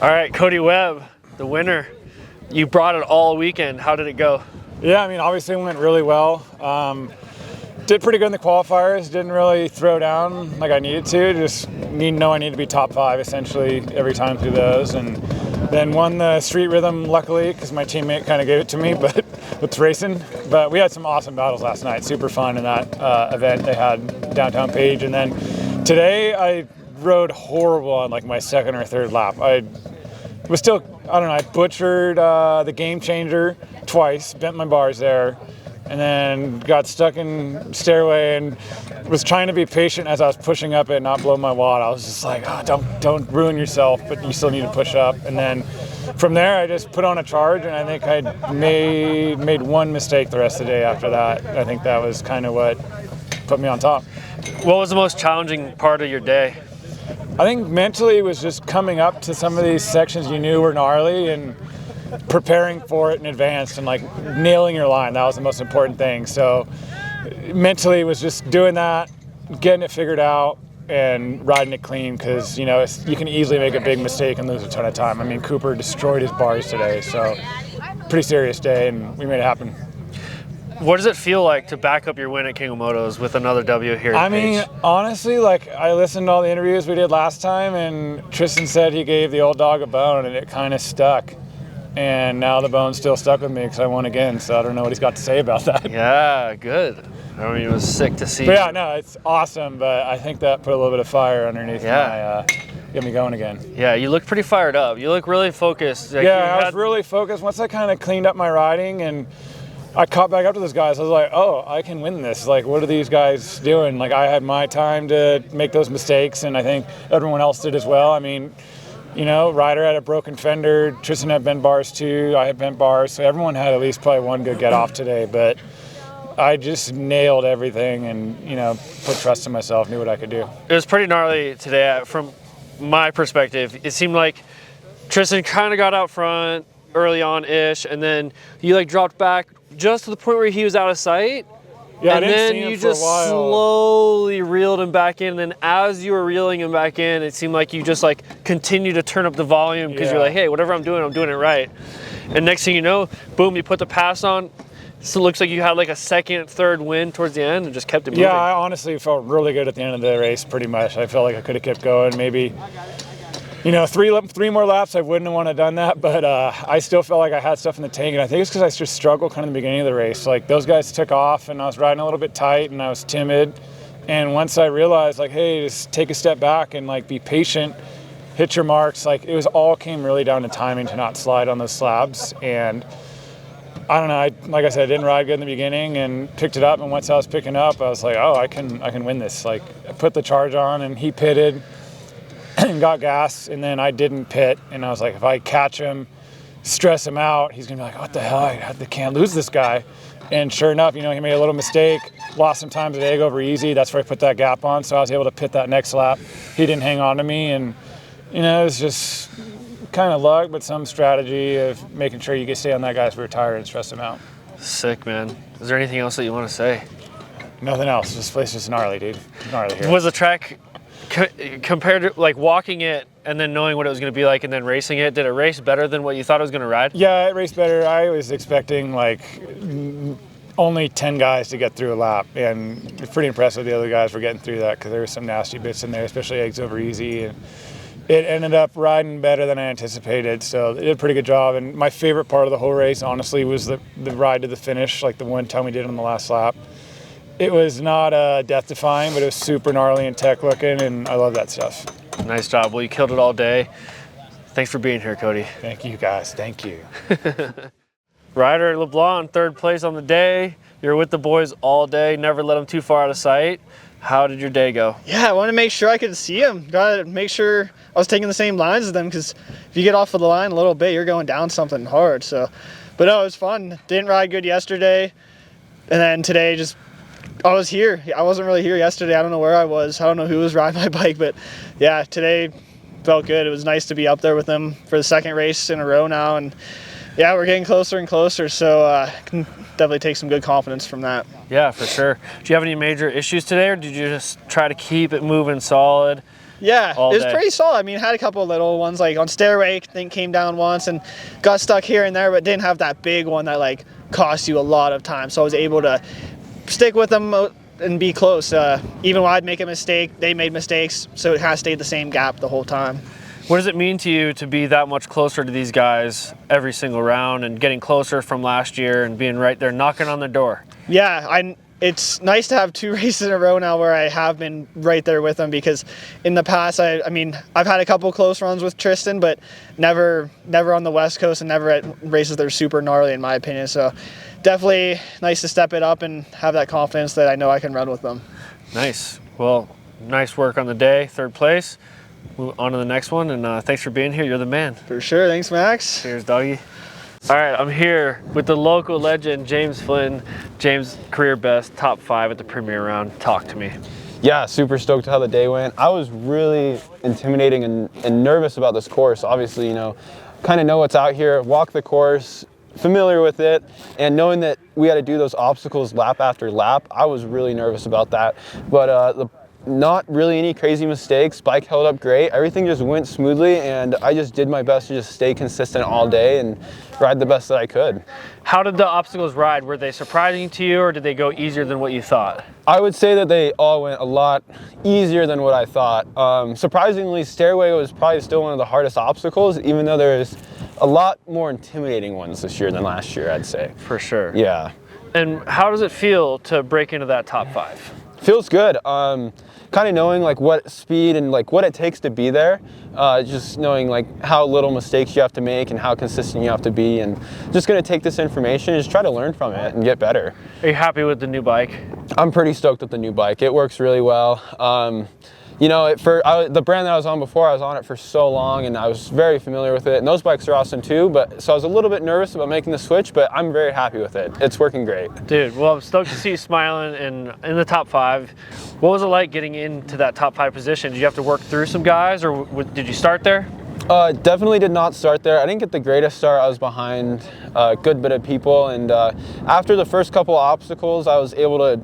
All right, Cody Webb, the winner. You brought it all weekend. How did it go? Yeah, I mean, obviously it went really well. Did pretty good in the qualifiers. Didn't really throw down like I needed to. Just know I need to be top 5 essentially every time through those. And then won the street rhythm, luckily, because my teammate kind of gave it to me, but with racing. But we had some awesome battles last night. Super fun in that event they had downtown Page. And then today I rode horrible on like my second or third lap. I was still, I don't know, I butchered the game changer twice, bent my bars there, and then got stuck in stairway and was trying to be patient as I was pushing up it, not blow my wad. I was just like, oh, don't ruin yourself, but you still need to push up. And then from there, I just put on a charge, and I think I made one mistake the rest of the day after that. I think that was kind of what put me on top. What was the most challenging part of your day? I think mentally it was just coming up to some of these sections you knew were gnarly and preparing for it in advance and like nailing your line. That was the most important thing. So mentally it was just doing that, getting it figured out and riding it clean, because you know you can easily make a big mistake and lose a ton of time. I mean, Cooper destroyed his bars today, so pretty serious day, and we made it happen. What does it feel like to back up your win at King of Motos with another W here at Page? I mean, honestly, like I listened to all the interviews we did last time, and Tristan said he gave the old dog a bone, and it kind of stuck. And now the bone's still stuck with me because I won again, so I don't know what he's got to say about that. Yeah, good. I mean, it was sick to see. But yeah, no, it's awesome, but I think that put a little bit of fire underneath my, get me going again. Yeah, you look pretty fired up. You look really focused. Like yeah, I was really focused. Once I kind of cleaned up my riding and I caught back up to those guys, I was like, oh, I can win this. Like, what are these guys doing? Like, I had my time to make those mistakes, and I think everyone else did as well. I mean, you know, Ryder had a broken fender, Tristan had bent bars too, I had bent bars, so everyone had at least probably one good get off today, but I just nailed everything and, you know, put trust in myself, knew what I could do. It was pretty gnarly today from my perspective. It seemed like Tristan kind of got out front early on-ish, and then you like dropped back just to the point where he was out of sight. Yeah, and then you just slowly reeled him back in. And then as you were reeling him back in, it seemed like you just like continue to turn up the volume because you're like, hey, whatever I'm doing it right. And next thing you know, boom, you put the pass on. So it looks like you had like a second, third win towards the end and just kept it moving. Yeah, I honestly felt really good at the end of the race, pretty much. I felt like I could have kept going. Maybe, you know, three more laps, I wouldn't have want to have done that, but I still felt like I had stuff in the tank, and I think it's because I just struggled kind of in the beginning of the race. Like, those guys took off, and I was riding a little bit tight, and I was timid, and once I realized, like, hey, just take a step back and, like, be patient, hit your marks, like, it was all came really down to timing to not slide on those slabs, and I don't know, like I said, I didn't ride good in the beginning and picked it up, and once I was picking up, I was like, oh, I can win this. Like, I put the charge on, and he pitted, and got gas, and then I didn't pit, and I was like, if I catch him, stress him out, he's gonna be like, what the hell, I can't lose this guy. And sure enough, you know, he made a little mistake, lost some time to egg over easy. That's where I put that gap on, so I was able to pit that next lap. He didn't hang on to me, and you know, it was just kind of luck, but some strategy of making sure you can stay on that guy's rear tire and stress him out. Sick, man. Is there anything else that you want to say? Nothing else. This place is gnarly, dude. Gnarly here. Was the track compared to like walking it and then knowing what it was going to be like and then racing it, did it race better than what you thought it was going to ride? Yeah, it raced better. I was expecting like only 10 guys to get through a lap, and it's pretty impressive the other guys were getting through that because there were some nasty bits in there, especially eggs over easy, and it ended up riding better than I anticipated, so they did a pretty good job. And my favorite part of the whole race, honestly, was the ride to the finish, like the one time we did on the last lap. It was not death-defying, but it was super gnarly and tech-looking, and I love that stuff. Nice job. Well, you killed it all day. Thanks for being here, Cody. Thank you, guys. Thank you. Ryder Leblon, third place on the day. You're with the boys all day. Never let them too far out of sight. How did your day go? Yeah, I wanted to make sure I could see them. Got to make sure I was taking the same lines as them, because if you get off of the line a little bit, you're going down something hard. So, but no, it was fun. Didn't ride good yesterday, and then today just I was here. I wasn't really here yesterday. I don't know where I was. I don't know who was riding my bike, but yeah, today felt good. It was nice to be up there with them for the second race in a row now, and yeah, we're getting closer and closer, so I can definitely take some good confidence from that. Yeah, for sure. Do you have any major issues today, or did you just try to keep it moving solid? Yeah, all it was day. pretty solid. I mean, had a couple of little ones, like on stairway, I think came down once and got stuck here and there, but didn't have that big one that like cost you a lot of time. So I was able to stick with them and be close. Even when I'd make a mistake, they made mistakes, so it kind of stayed the same gap the whole time. What does it mean to you to be that much closer to these guys every single round and getting closer from last year and being right there knocking on the door? Yeah, it's nice to have 2 races in a row now where I have been right there with them, because in the past, I mean, I've had a couple close runs with Tristan, but never on the West Coast and never at races that are super gnarly in my opinion. So definitely nice to step it up and have that confidence that I know I can run with them. Nice. Well, nice work on the day, 3rd place. Move on to the next one, and thanks for being here. You're the man. For sure. Thanks, Max. Cheers, doggy. All right, I'm here with the local legend, James Flynn. James, career best, top 5 at the premier round. Talk to me. Yeah, super stoked how the day went. I was really intimidating and nervous about this course. Obviously, you know, kind of know what's out here, walk the course, familiar with it, and knowing that we had to do those obstacles lap after lap, I was really nervous about that. But not really any crazy mistakes. Bike held up great. Everything just went smoothly, and I just did my best to just stay consistent all day and ride the best that I could. How did the obstacles ride? Were they surprising to you, or did they go easier than what you thought? I would say that they all went a lot easier than what I thought. Surprisingly, stairway was probably still one of the hardest obstacles, even though there's a lot more intimidating ones this year than last year, I'd say. For sure. Yeah. And how does it feel to break into that top 5? Feels good. Kind of knowing like what speed and like what it takes to be there. Just knowing like how little mistakes you have to make and how consistent you have to be, and just gonna take this information and just try to learn from it and get better. Are you happy with the new bike? I'm pretty stoked with the new bike. It works really well. You know, the brand that I was on before, I was on it for so long and I was very familiar with it. And those bikes are awesome too, so I was a little bit nervous about making the switch, but I'm very happy with it. It's working great. Dude, well, I'm stoked to see you smiling and in the top 5. What was it like getting into that top 5 position? Did you have to work through some guys, or did you start there? Definitely did not start there. I didn't get the greatest start. I was behind a good bit of people, and after the first couple obstacles, I was able to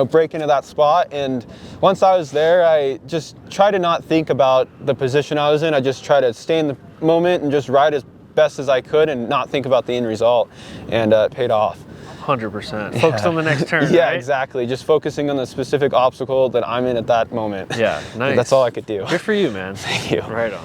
break into that spot. And once I was there, I just tried to not think about the position I was in. I just tried to stay in the moment and just ride as best as I could and not think about the end result, and it paid off. 100%. Focus on the next turn, Yeah, right? exactly. Just focusing on the specific obstacle that I'm in at that moment. Yeah, nice. That's all I could do. Good for you, man. Thank you. Right on.